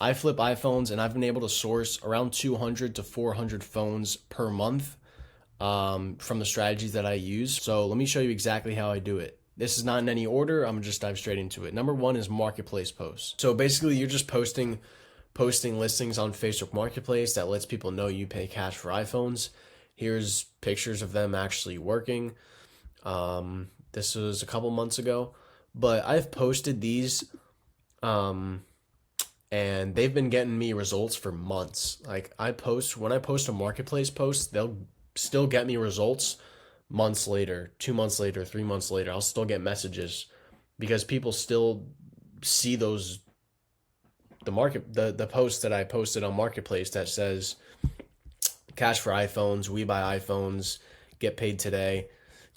I flip iPhones, and I've been able to source around 200 to 400 phones per month from the strategies that I use. So let me show you exactly how I do it. This is not in any order. I'm gonna just dive straight into it. Number one is marketplace posts. So basically, you're just posting listings on Facebook Marketplace that lets people know you pay cash for iPhones. Here's pictures of them actually working. This was a couple months ago, but I've posted these, and they've been getting me results for months. Like when I post a marketplace post, they'll still get me results months later, 2 months later, 3 months later. I'll still get messages because people still see the post that I posted on Marketplace that says cash for iPhones, we buy iPhones, get paid today,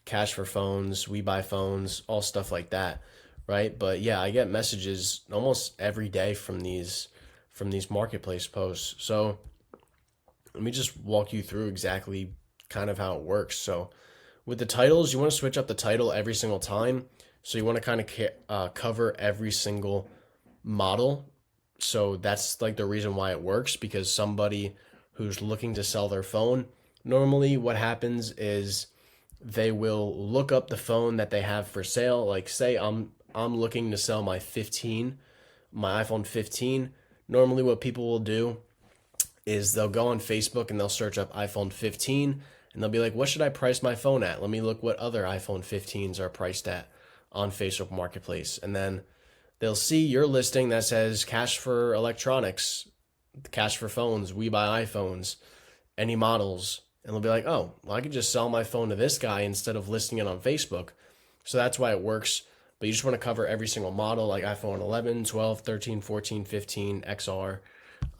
cash for phones, we buy phones, all stuff like that, right? But yeah, I get messages almost every day from these Marketplace posts. So let me just walk you through exactly kind of how it works. So with the titles, you want to switch up the title every single time. So you want to kind of cover every single model. So that's like the reason why it works, because somebody who's looking to sell their phone, normally what happens is they will look up the phone that they have for sale. Like say I'm looking to sell my iPhone 15. Normally what people will do is they'll go on Facebook and they'll search up iPhone 15, and they'll be like, what should I price my phone at? Let me look what other iPhone 15s are priced at on Facebook Marketplace. And then they'll see your listing that says cash for electronics, cash for phones, we buy iPhones, any models. And they'll be like, oh, well, I could just sell my phone to this guy instead of listing it on Facebook. So that's why it works. But you just want to cover every single model, like iPhone 11, 12, 13, 14, 15, XR,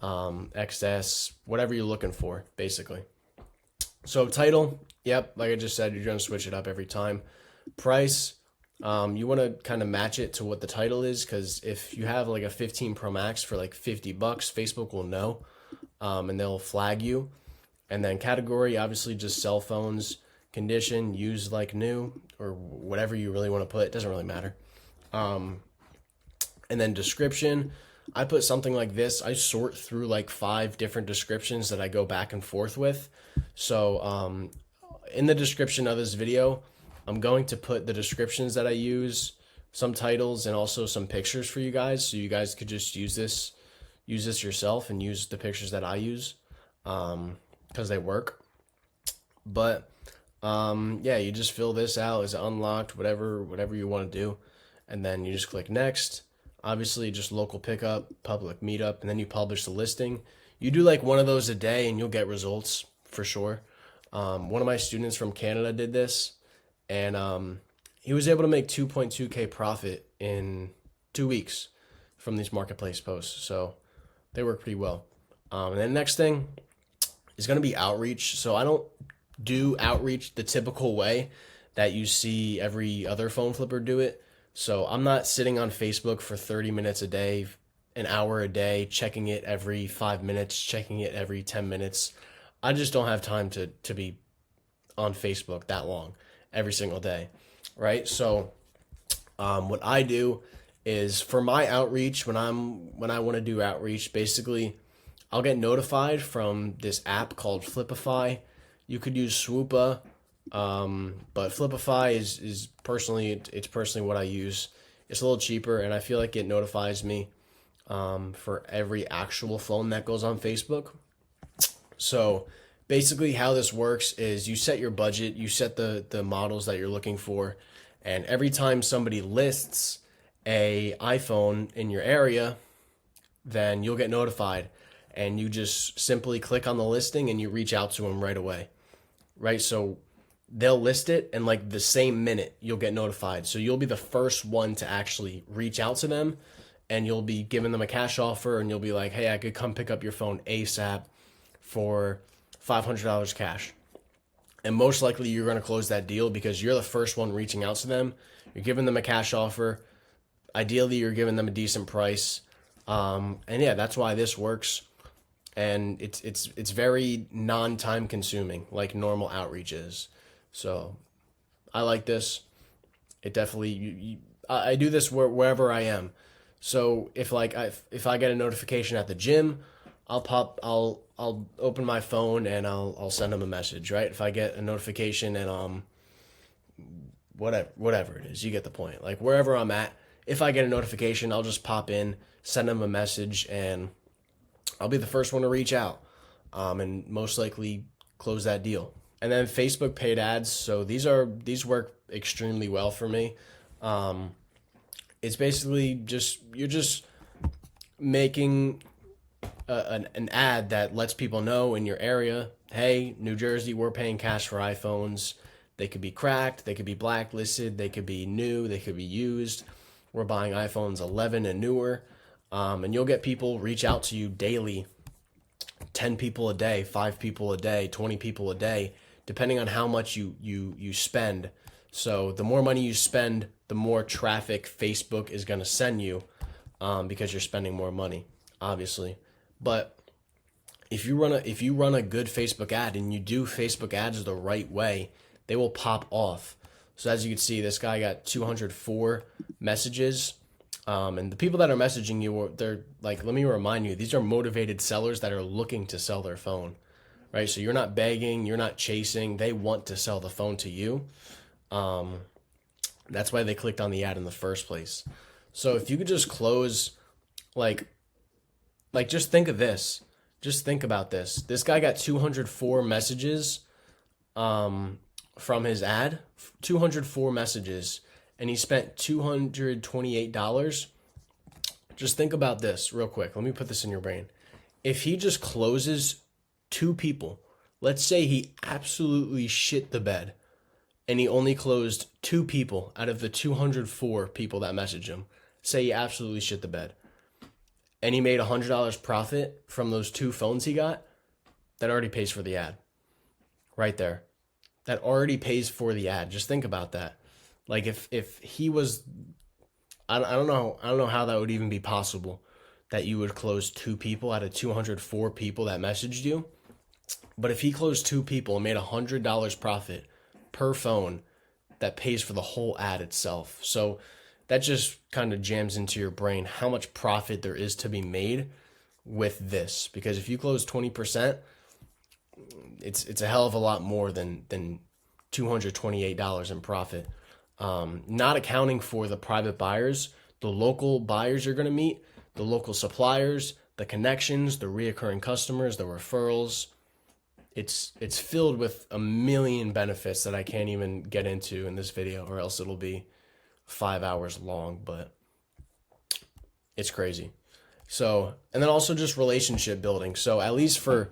XS, whatever you're looking for, basically. So title, yep, like I just said, you're going to switch it up every time. Price, you want to kind of match it to what the title is, because if you have like a 15 Pro Max for like $50, Facebook will know, and they'll flag you. And then category, obviously just cell phones. Condition, used like new, or whatever you really want to put. It doesn't really matter. And then description, I put something like this. I sort through like 5 different descriptions that I go back and forth with. So in the description of this video, I'm going to put the descriptions that I use, some titles, and also some pictures for you guys, so you guys could just use this yourself and use the pictures that I use, because they work. But yeah, you just fill this out as unlocked, whatever you want to do, and then you just click next. Obviously, just local pickup, public meetup, and then you publish the listing. You do like one of those a day, and you'll get results for sure. One of my students from Canada did this, and he was able to make 2.2K profit in 2 weeks from these marketplace posts. So they work pretty well. And then next thing is going to be outreach. So I don't do outreach the typical way that you see every other phone flipper do it. So I'm not sitting on Facebook for 30 minutes a day, an hour a day, checking it every 5 minutes, checking it every 10 minutes. I just don't have time to be on Facebook that long every single day, right? So what I do is, for my outreach, when I want to do outreach, basically I'll get notified from this app called Flipify. You could use Swoopa, but Flipify is personally what I use. It's a little cheaper, and I feel like it notifies me for every actual phone that goes on Facebook. So basically how this works is you set your budget, you set the models that you're looking for, and every time somebody lists a iPhone in your area, then you'll get notified, and you just simply click on the listing and you reach out to them right away, right? So they'll list it, and like the same minute you'll get notified. So you'll be the first one to actually reach out to them, and you'll be giving them a cash offer, and you'll be like, hey, I could come pick up your phone ASAP for $500 cash. And most likely you're going to close that deal because you're the first one reaching out to them. You're giving them a cash offer. Ideally, you're giving them a decent price. And yeah, that's why this works. And it's very non-time consuming, like normal outreach is. So I like this. It definitely, I do this wherever I am. So if if I get a notification at the gym, I'll open my phone and I'll send them a message, right? If I get a notification and whatever it is, you get the point. Like wherever I'm at, if I get a notification, I'll just pop in, send them a message, and I'll be the first one to reach out, and most likely close that deal. And then Facebook paid ads. So these work extremely well for me. It's basically you're just making an ad that lets people know in your area, hey, New Jersey, we're paying cash for iPhones. They could be cracked, they could be blacklisted, they could be new, they could be used. We're buying iPhones 11 and newer. And you'll get people reach out to you daily, 10 people a day, 5 people a day, 20 people a day, depending on how much you spend. So the more money you spend, the more traffic Facebook is going to send you, because you're spending more money, obviously. But if you run a good Facebook ad and you do Facebook ads the right way, they will pop off. So as you can see, this guy got 204 messages. And the people that are messaging you, they're like, let me remind you, these are motivated sellers that are looking to sell their phone, right? So you're not begging, you're not chasing. They want to sell the phone to you. That's why they clicked on the ad in the first place. So if you could just close, like just think of this. Just think about this. This guy got 204 messages from his ad, 204 messages, and he spent $228. Just think about this real quick. Let me put this in your brain. If he just closes 2 people, let's say he absolutely shit the bed and he only closed 2 people out of the 204 people that messaged him. Say he absolutely shit the bed and he made $100 profit from those 2 phones he got, that already pays for the ad right there. That already pays for the ad. Just think about that. Like if he was, I don't know how that would even be possible, that you would close 2 people out of 204 people that messaged you. But if he closed 2 people and made $100 profit per phone, that pays for the whole ad itself. So that just kind of jams into your brain how much profit there is to be made with this. Because if you close 20%, it's a hell of a lot more than $228 in profit. Not accounting for the private buyers, the local buyers you're going to meet, the local suppliers, the connections, the reoccurring customers, the referrals. It's filled with a million benefits that I can't even get into in this video, or else it'll be 5 hours long, but it's crazy. So, and then also just relationship building. So at least for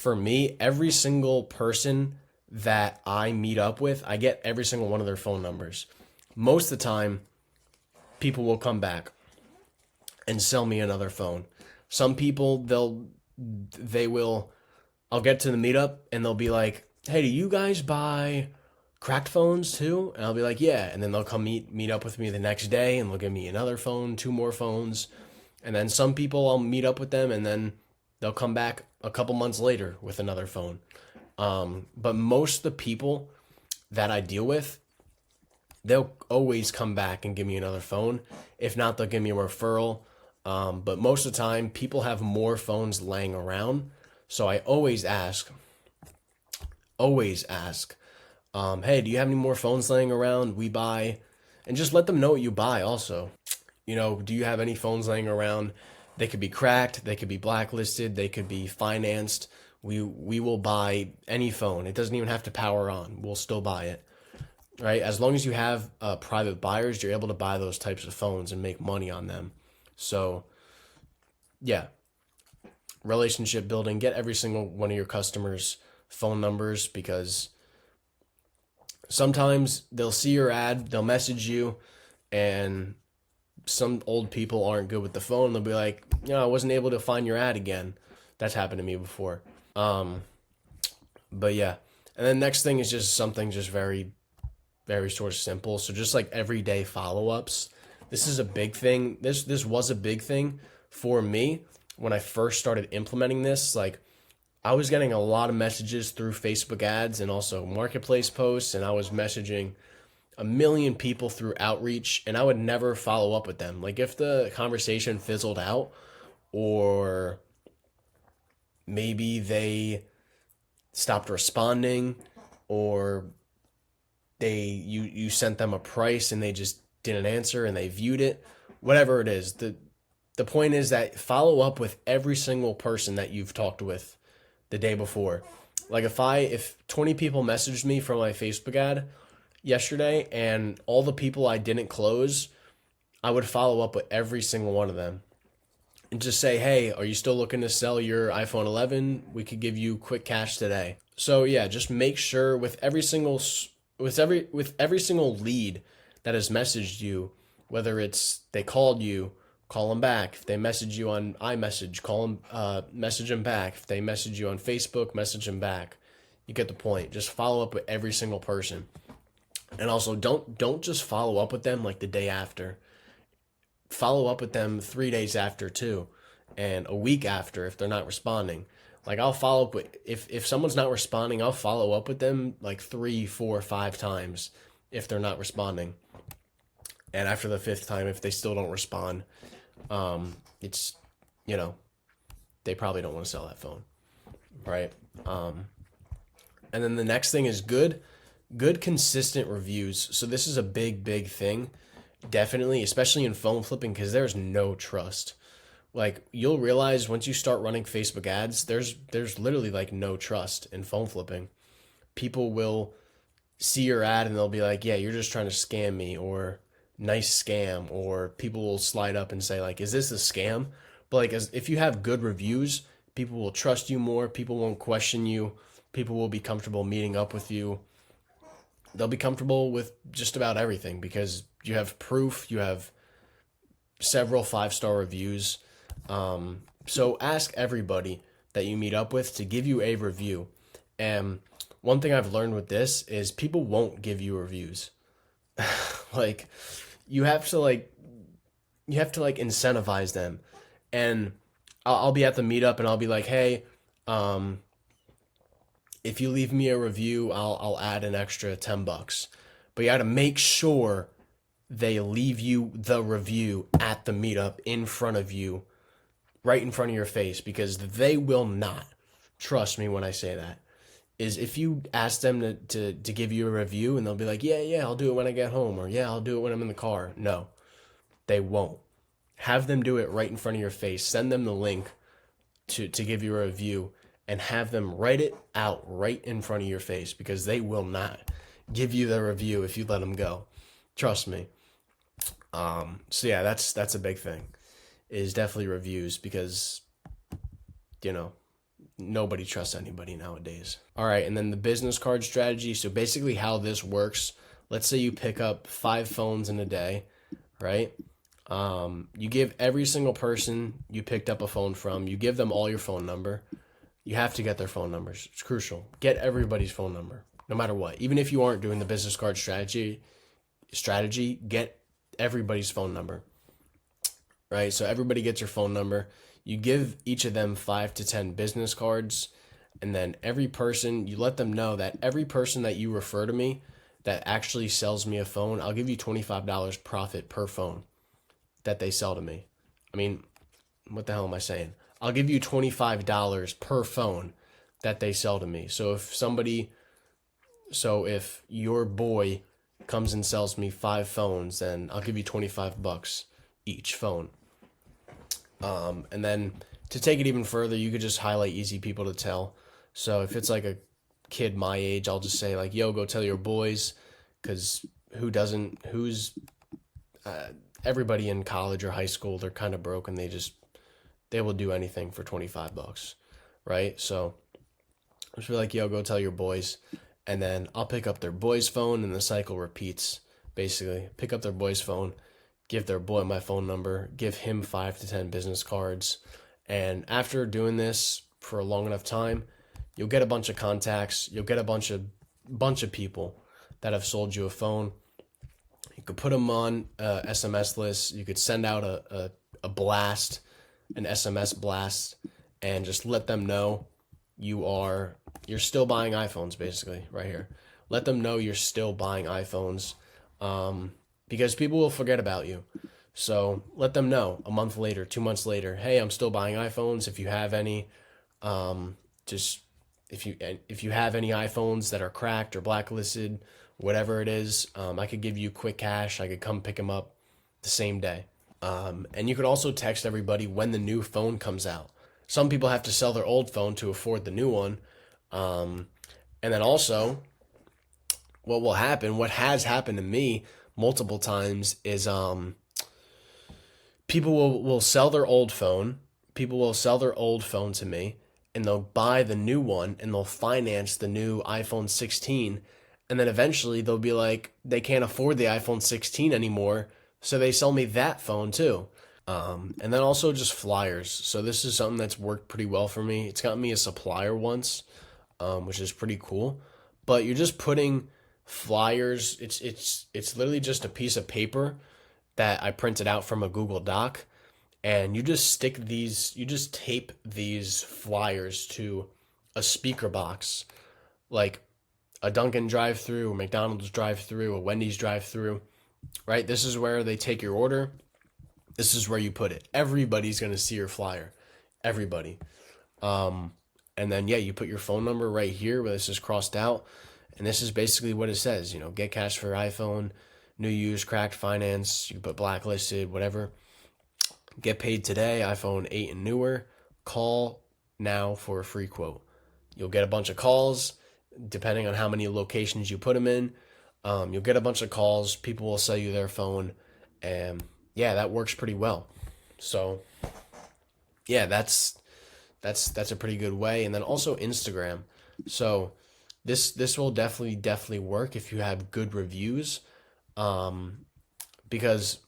me, every single person that I meet up with, I get every single one of their phone numbers. Most of the time, people will come back and sell me another phone. Some people, I'll get to the meetup and they'll be like, hey, do you guys buy cracked phones too? And I'll be like, yeah. And then they'll come meet up with me the next day and they'll give me another phone, 2 more phones. And then some people, I'll meet up with them and then they'll come back a couple months later with another phone. But most of the people that I deal with, they'll always come back and give me another phone. If not, they'll give me a referral. But most of the time, people have more phones laying around. So I always ask, hey, do you have any more phones laying around? We buy, and just let them know what you buy also. You know, do you have any phones laying around? They could be cracked, they could be blacklisted, they could be financed. We will buy any phone. It doesn't even have to power on. We'll still buy it, right? As long as you have private buyers, you're able to buy those types of phones and make money on them. So, yeah. Relationship building. Get every single one of your customers' phone numbers, because sometimes they'll see your ad, they'll message you, and some old people aren't good with the phone. They'll be like, I wasn't able to find your ad again. That's happened to me before. But yeah. And then next thing is just something just very, very sort of simple. So just like everyday follow-ups. This is a big thing. This was a big thing for me when I first started implementing this. Like, I was getting a lot of messages through Facebook ads and also marketplace posts, and I was messaging a million people through outreach, and I would never follow up with them. Like if the conversation fizzled out, or maybe they stopped responding, or you sent them a price and they just didn't answer and they viewed it, whatever it is, the point is that follow up with every single person that you've talked with the day before. Like if 20 people messaged me from my Facebook ad yesterday and all the people I didn't close, I would follow up with every single one of them and just say, "Hey, are you still looking to sell your iPhone 11? We could give you quick cash today." So yeah, just make sure with every single lead that has messaged you, whether it's they called you, call them back. If they message you on iMessage, call them, message them back. If they message you on Facebook, message them back. You get the point. Just follow up with every single person. And also don't just follow up with them like the day after. Follow up with them 3 days after too, and a week after if they're not responding. Like I'll follow up with if someone's not responding, I'll follow up with them like 3, 4, 5 times if they're not responding. And after the 5th time, if they still don't respond, it's, they probably don't want to sell that phone, right? And then the next thing is good consistent reviews. So this is a big thing, definitely, especially in phone flipping, because there's no trust. Like you'll realize once you start running Facebook ads, there's literally like no trust in phone flipping. People will see your ad and they'll be like, "Yeah, you're just trying to scam me," or "nice scam," or people will slide up and say like, "Is this a scam?" But like if you have good reviews, people will trust you more, people won't question you, people will be comfortable meeting up with you. They'll be comfortable with just about everything because you have proof, you have several 5-star reviews. So ask everybody that you meet up with to give you a review. And one thing I've learned with this is people won't give you reviews. Like you have to incentivize them. And I'll be at the meetup and I'll be like, "Hey, if you leave me a review, I'll add an extra $10. But you got to make sure they leave you the review at the meetup in front of you, right in front of your face, because they will not. Trust me when I say that. Is if you ask them to give you a review and they'll be like, yeah, I'll do it when I get home, or yeah, I'll do it when I'm in the car. No, they won't. Have them do it right in front of your face. Send them the link to give you a review and have them write it out right in front of your face, because they will not give you the review if you let them go. Trust me. So yeah, that's a big thing, is definitely reviews, because, nobody trusts anybody nowadays. All right, and then the business card strategy. So basically how this works, let's say you pick up 5 phones in a day, right? You give every single person you picked up a phone from, you give them all your phone number. You have to get their phone numbers. It's crucial. Get everybody's phone number, no matter what. Even if you aren't doing the business card strategy, get everybody's phone number, right? So everybody gets your phone number. You give each of them 5 to 10 business cards, and then every person, you let them know that every person that you refer to me that actually sells me a phone, I'll give you $25 profit per phone that they sell to me. I mean, what the hell am I saying? I'll give you $25 per phone that they sell to me. So if your boy comes and sells me 5 phones, then I'll give you $25 each phone. And then to take it even further, you could just highlight easy people to tell. So if it's like a kid my age, I'll just say like, "Yo, go tell your boys," because everybody in college or high school, they're kind of broke and they will do anything for $25, right? So just be like, "Yo, go tell your boys," and then I'll pick up their boy's phone, and the cycle repeats. Basically, pick up their boy's phone, give their boy my phone number, give him 5 to 10 business cards, and after doing this for a long enough time, you'll get a bunch of contacts. You'll get a bunch of people that have sold you a phone. You could put them on a SMS list. You could send out a blast, an SMS blast, and just let them know you're still buying iPhones, basically, right here. Let them know you're still buying iPhones. because people will forget about you. So let them know a month later, 2 months later, hey, I'm still buying iPhones. If you have any, just if you have any iPhones that are cracked or blacklisted, whatever it is, I could give you quick cash. I could come pick them up the same day. And you could also text everybody when the new phone comes out. Some people have to sell their old phone to afford the new one. And then also, what has happened to me multiple times is people will sell their old phone. People will sell their old phone to me and they'll buy the new one and they'll finance the new iPhone 16. And then eventually they'll be like, they can't afford the iPhone 16 anymore. So they sell me that phone too. And then also just flyers. So this is something that's worked pretty well for me. It's got me a supplier once, which is pretty cool. But you're just putting flyers. It's literally just a piece of paper that I printed out from a Google Doc, and you just tape these flyers to a speaker box, like a Dunkin' drive-through, a McDonald's drive-through, a Wendy's drive-through, right? This is where they take your order. This is where you put it. Everybody's going to see your flyer. Everybody. And then, yeah, you put your phone number right here where this is crossed out. And this is basically what it says, get cash for iPhone, new use, cracked finance. You can put blacklisted, whatever. Get paid today, iPhone 8 and newer. Call now for a free quote. You'll get a bunch of calls depending on how many locations you put them in. You'll get a bunch of calls. People will sell you their phone. And yeah, that works pretty well. So yeah, that's a pretty good way. And then also Instagram. So this will definitely work if you have good reviews. Because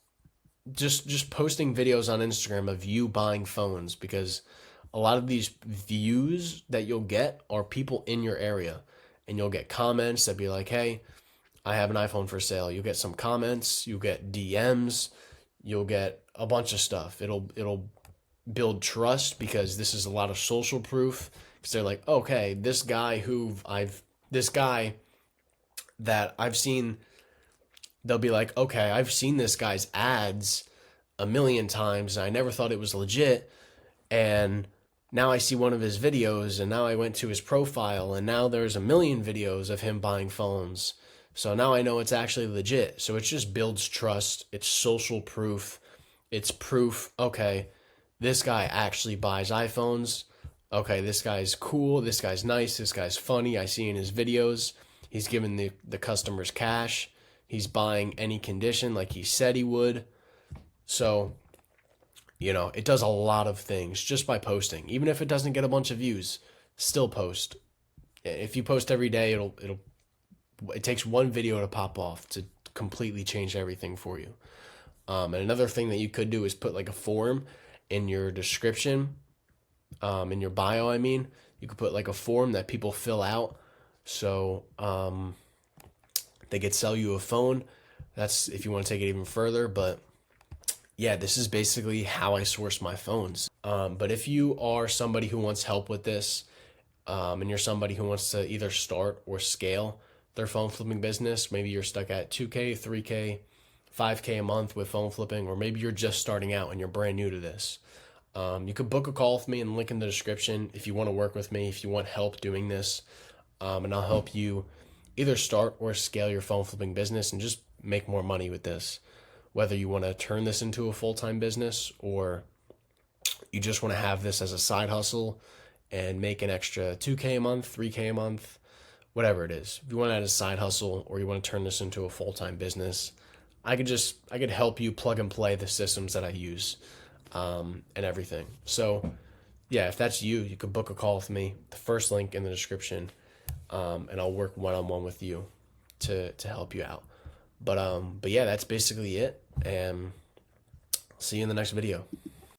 just posting videos on Instagram of you buying phones, because a lot of these views that you'll get are people in your area, and you'll get comments that be like, hey, I have an iPhone for sale. You'll get some comments, you'll get DMs, you'll get a bunch of stuff. It'll build trust because this is a lot of social proof, because they're like, okay, this guy that I've seen, they'll be like, okay, I've seen this guy's ads a million times and I never thought it was legit, and now I see one of his videos and now I went to his profile and now there's a million videos of him buying phones, so now I know it's actually legit. So it just builds trust. It's social proof. It's proof, okay, this guy actually buys iPhones. Okay, this guy's cool, this guy's nice, this guy's funny, I see in his videos he's giving the customers cash. He's buying any condition like he said he would. So, it does a lot of things just by posting. Even if it doesn't get a bunch of views, still post. If you post every day, it takes one video to pop off to completely change everything for you. And another thing that you could do is put like a form in your description, in your bio, I mean. You could put like a form that people fill out. So, they could sell you a phone. That's if you want to take it even further. But yeah, this is basically how I source my phones. But if you are somebody who wants help with this, and you're somebody who wants to either start or scale their phone flipping business, maybe you're stuck at 2K, 3K, 5K a month with phone flipping, or maybe you're just starting out and you're brand new to this. You could book a call with me and link in the description if you want to work with me, if you want help doing this. And I'll help you either start or scale your phone flipping business and just make more money with this. Whether you want to turn this into a full-time business or you just want to have this as a side hustle and make an extra 2K a month, 3K a month, whatever it is. If you want to add a side hustle or you want to turn this into a full-time business, I could help you plug and play the systems that I use, and everything. So yeah, if that's you, you could book a call with me. The first link in the description. And I'll work one-on-one with you to help you out. But yeah, that's basically it. And see you in the next video.